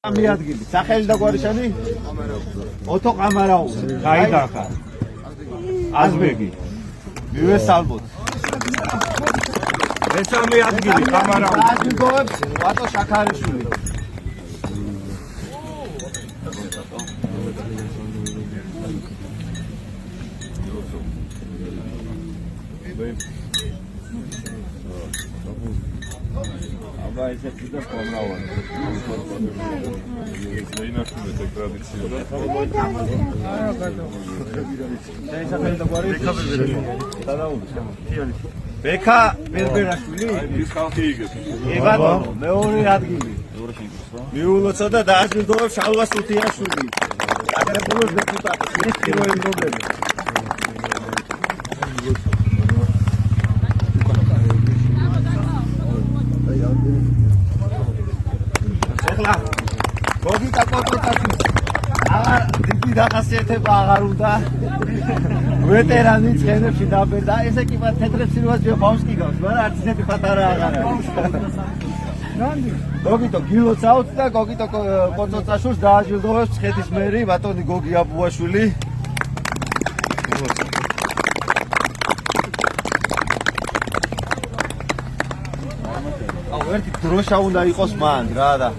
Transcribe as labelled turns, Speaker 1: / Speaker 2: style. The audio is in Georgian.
Speaker 1: Ami adgili. Სახელი და გვარიშანი? Ოტო ყამარაუს. გაიდახა. აზბეგი. მივესალმოთ. მესამე ადგილი ყამარაუს. დააჯილდოვებს ბატო შაქარიშვილი. აბა ესეთი და კომრავა. ბექა ბერბერაშვილი მეორე ადგილი მიულოცა და დააჯილდოვებს შალვა სუთიაშვილი აგრეთვე დეპუტატი ის პირველი ნომერი ეხლა გოგიტა კოტოტათვის აღარ დიდი დახასიათება აღარ უნდა ვეტერანი ცხენებში დაბერდა ესე კი მათ თეთრებს სილვასიო ბავშვი გავს მაგრამ არც ისეთი პატარა აღარ არის გოგიტო გილოცავთ და გოგიტო კოტოტაშურს დააჯილდოვებს ცხეთის მერი ბატონი გოგი აბუაშვილი აუ ერთი დროშა უნდა იყოს მან რა და